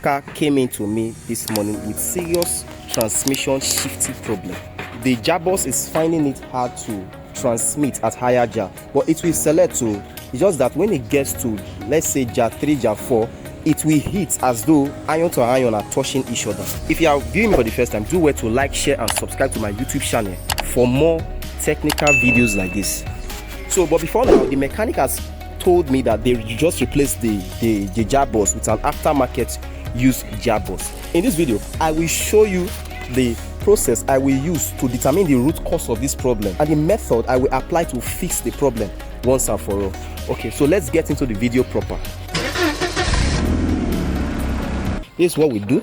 car came into me this morning with serious transmission shifting problem. The Gearbox is finding it hard to transmit at higher jar, but it will select to. It's just that when it gets to, let's say, jar 3, jar 4, it will hit as though iron to iron are touching each other. If you are viewing me for the first time, do well to like, share and subscribe to my YouTube channel for more technical videos like this. So, but before now, the mechanic has told me that they just replaced the Gearbox with an aftermarket used Gearbox. In this video, I will show you the process I will use to determine the root cause of this problem and the method I will apply to fix the problem once and for all. Okay, so let's get into the video proper. This is what we do.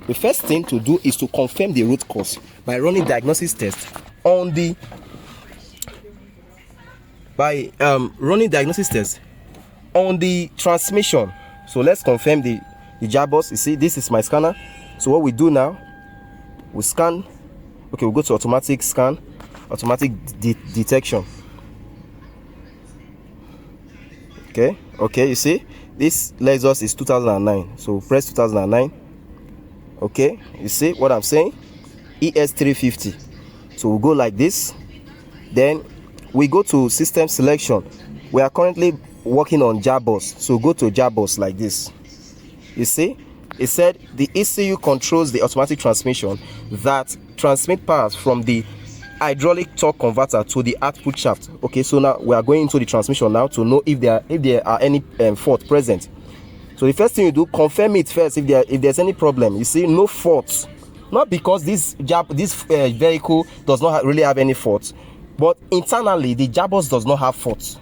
The first thing to do is to confirm the root cause by running diagnosis test on the transmission. So let's confirm the Gearbox. You see, this is my scanner. So what we do now, we scan. Okay, we'll go to automatic scan, automatic detection. Okay, you see, this Lexus is 2009. So press 2009. Okay, you see what I'm saying? ES350. So we'll go like this. Then we go to system selection. We are currently working on Gearbox. So go to Gearbox like this. You see, it said the ECU controls the automatic transmission that transmit powers from the hydraulic torque converter to the output shaft. Okay, so now we are going into the transmission now to know if there are any fault present. So the first thing you do, confirm it first if there's any problem. You see, no faults, not because this vehicle does not really have any faults, but internally the Gearbox does not have faults.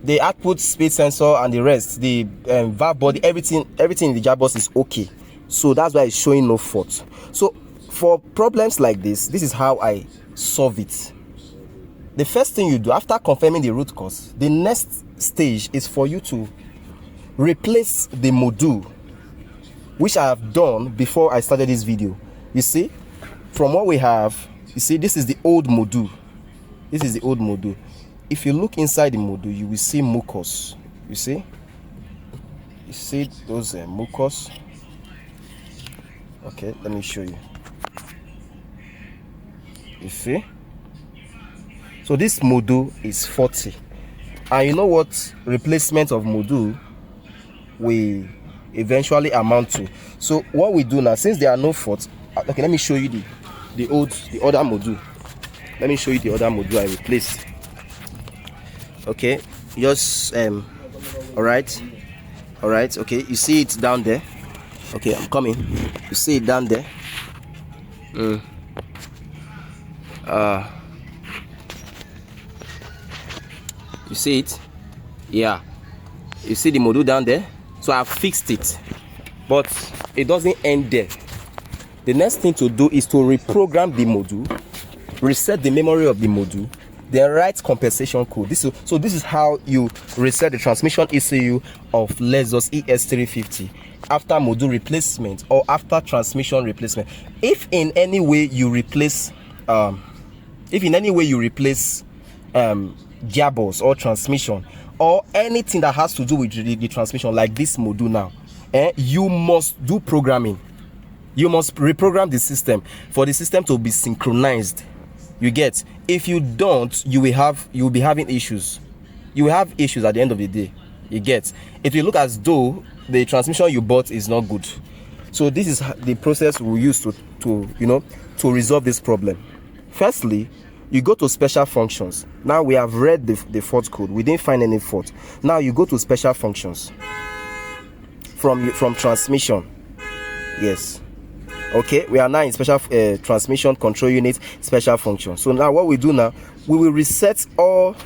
The output speed sensor and the rest, the valve body, everything in the Gearbox is okay. So that's why it's showing no fault. So for problems like this is how I solve it. The first thing you do after confirming the root cause, the next stage is for you to replace the module, which I have done before I started this video. You see, from what we have, you see, this is the old module. This is the old module. If you look inside the module, you will see mucus. You see those mucus. Okay, let me show you. You see, so this module is 40, and you know what replacement of module will eventually amount to. So what we do now, since there are no faults, okay, let me show you the other module. Let me show you the other module I replaced. Okay, just all right, okay, you see it down there. Okay, I'm coming. You see it down there. You see it? Yeah, you see the module down there. So I've fixed it, but it doesn't end there. The next thing to do is to reprogram the module, reset the memory of the module, then write compensation code. This is how you reset the transmission ECU of Lexus ES350 after module replacement or after transmission replacement. If in any way you replace Gearbox or transmission or anything that has to do with the transmission, like this module now, you must do programming. You must reprogram the system for the system to be synchronized. You get? If you don't, you will be having issues. You will have issues at the end of the day. You get? It will look as though the transmission you bought is not good. So this is the process we use to resolve this problem. Firstly, you go to special functions. Now we have read the fault code. We didn't find any fault. Now you go to special functions from transmission. Yes. Okay, we are now in special transmission control unit special function. So now what we do now, we will reset all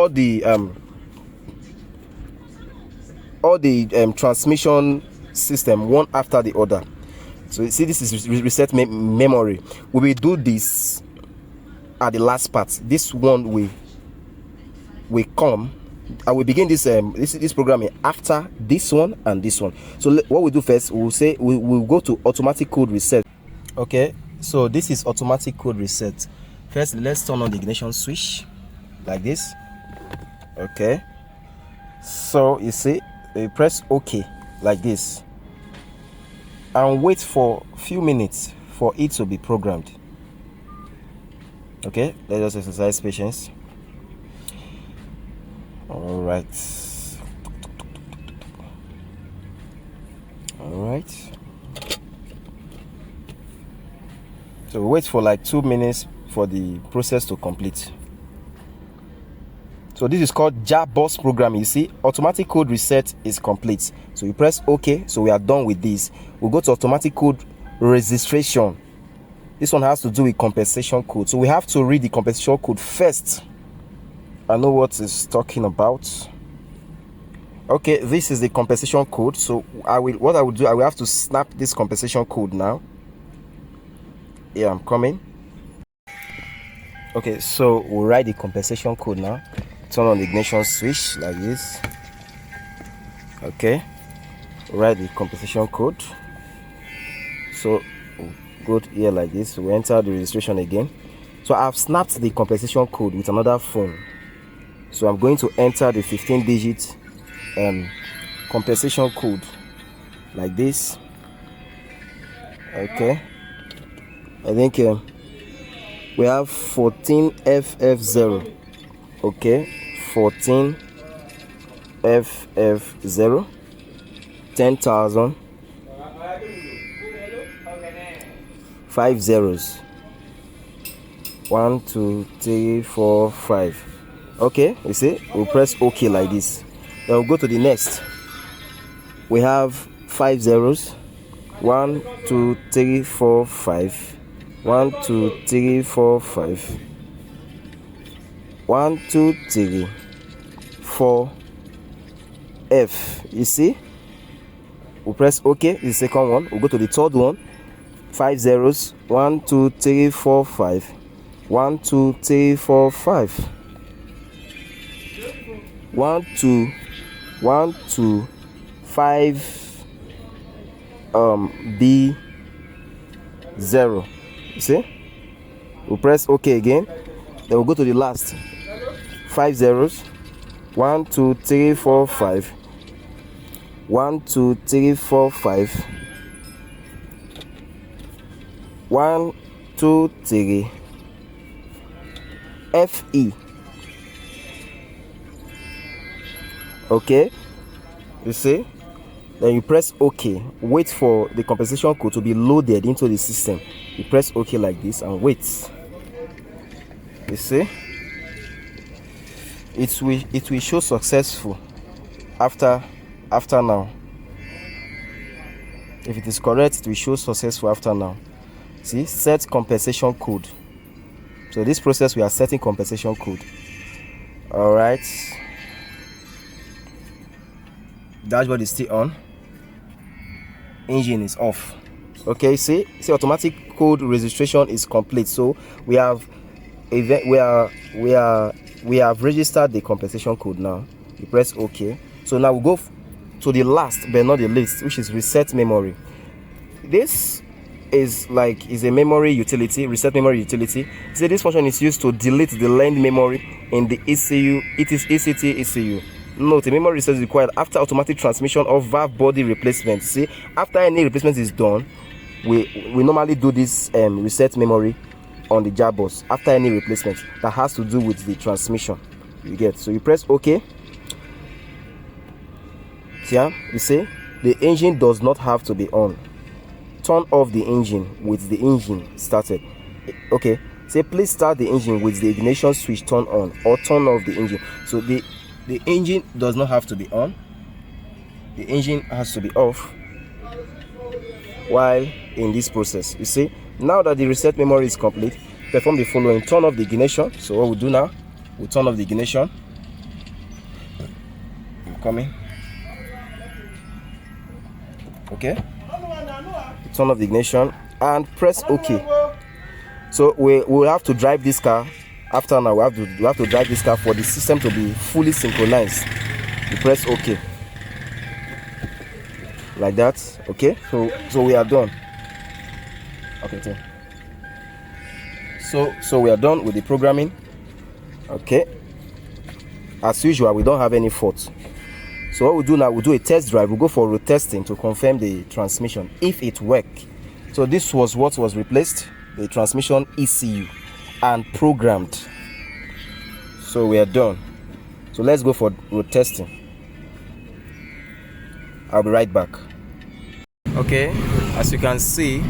the transmission system one after the other. So you see, this is reset memory. We will do this at the last part. This one we come. I will begin this programming after this one and this one. So what we do first, we'll go to automatic code reset. Okay, so this is automatic code reset. First, let's turn on the ignition switch like this. Okay, So you see, you press OK like this and wait for a few minutes for it to be programmed. Okay, let us exercise patience. All right. So we wait for like 2 minutes for the process to complete. So this is called Gearbox programming. You see, automatic code reset is complete. So you press OK. So we are done with this. We'll go to automatic code registration. This one has to do with compensation code. So we have to read the compensation code first. I know what it's talking about. Okay, this is the compensation code. So I will have to snap this compensation code now. Yeah, I'm coming. Okay, so we'll write the compensation code now. Turn on the ignition switch like this. Okay, write the compensation code. So we'll go here like this. We enter the registration again. So I've snapped the compensation code with another phone. So I'm going to enter the 15-digit compensation code like this. Okay, I think we have 14FF0. Okay, 14FF0, 10,000, 5 zeros, 1 2 3 4 5. Okay, you see, we'll press OK like this. Then we'll go to the next. We have 5 zeros, 1 2 3 4 5, 1 2 3 4 5, 1 2 3 4 F. You see, we'll press OK. This is the second one. We'll go to the third one. 5 zeros, 1 2 3 4 5, 1 2 3 4 5, 1 2 1 2 5 B 0. You see, we'll press OK again. Then we'll go to the last. 5 zeros, 1 2 3 4 5, 1 2 3 4 5, 1 2 3 FE. Okay, you see, then you press OK. Wait for the compensation code to be loaded into the system. You press OK like this and wait. You see, it will show successful after now. If it is correct, it will show successful after now. See, set compensation code. So this process, we are setting compensation code. All right, dashboard is still on, engine is off. Okay, see automatic code registration is complete. So we have registered the compensation code now. You press OK. So now we'll go to the last but not the least, which is reset memory. This is a memory utility, reset memory utility. So this function is used to delete the learned memory in the ECU. It is ECT ECU. Note, a memory reset is required after automatic transmission or valve body replacement. See, after any replacement is done, we normally do this reset memory on the Gearbox after any replacement that has to do with the transmission. You get, so you press OK. Yeah, you see, the engine does not have to be on. Turn off the engine with the engine started. Okay, say please start the engine with the ignition switch turned on, or turn off the engine. So the engine does not have to be on. The engine has to be off while in this process. You see, now that the reset memory is complete, perform the following. Turn off the ignition. So what we'll do now, we'll turn off the ignition. I'm coming. Okay, turn off the ignition and press OK. So we will have to drive this car. After now, we have to drive this car for the system to be fully synchronized. You press OK like that. Okay, so we are done. Okay, so we are done with the programming. Okay, as usual, we don't have any faults. So what we'll do now, we'll do a test drive. We'll go for road testing to confirm the transmission if it worked. So this was what was replaced, the transmission ECU and programmed. So we are done. So let's go for road testing. I'll be right back. Okay, as you can see,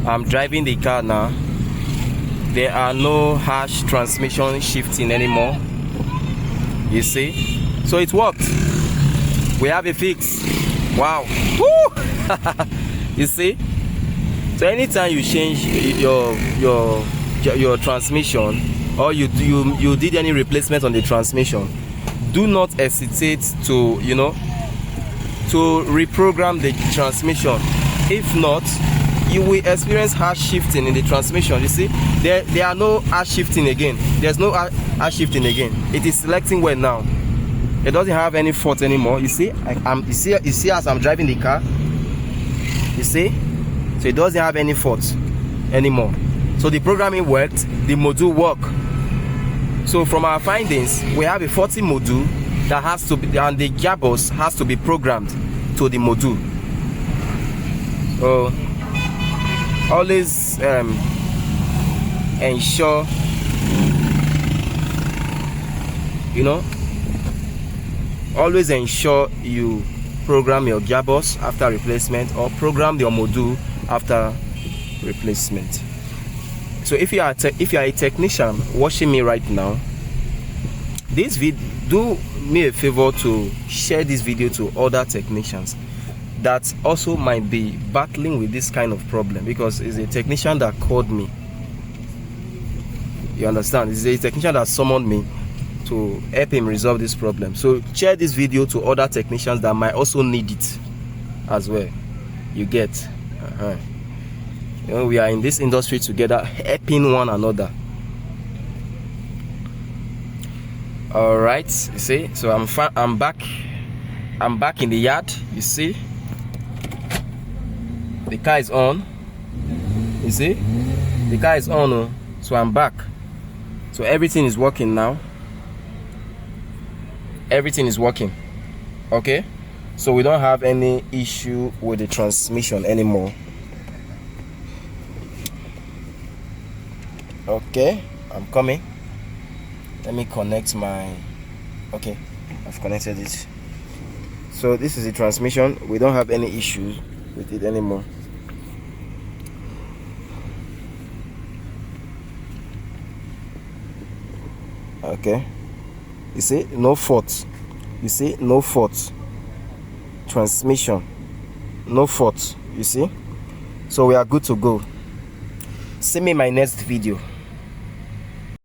I'm driving the car now. There are no harsh transmission shifting anymore. You see? So it worked. We have a fix. Wow. Woo! You see? So anytime you change your transmission, or you did any replacement on the transmission, do not hesitate to to reprogram the transmission. If not, you will experience harsh shifting in the transmission. You see, there are no harsh shifting again. There's no harsh shifting again. It is selecting well now. It doesn't have any fault anymore. You see, you see as I'm driving the car. You see, so it doesn't have any fault anymore. So the programming worked. The module worked. So from our findings, we have a faulty module that has to be, and the gearbox has to be programmed to the module. So always ensure, always ensure you program your gearbox after replacement, or program your module after replacement. So if you are a technician watching me right now, this video, do me a favor to share this video to other technicians that also might be battling with this kind of problem, because it's a technician that called me. You understand? It's a technician that summoned me to help him resolve this problem. So share this video to other technicians that might also need it as well. You get? We are in this industry together, helping one another. All right, you see. So I'm back in the yard. You see, the car is on. You see, the car is on. So I'm back. So everything is working now. Everything is working. Okay, so we don't have any issue with the transmission anymore. Okay, I'm coming. Let me connect my, okay, I've connected it. So this is the transmission. We don't have any issues with it anymore. Okay, you see, no fault. You see, no fault. Transmission, no fault. You see, so we are good to go. See me in my next video.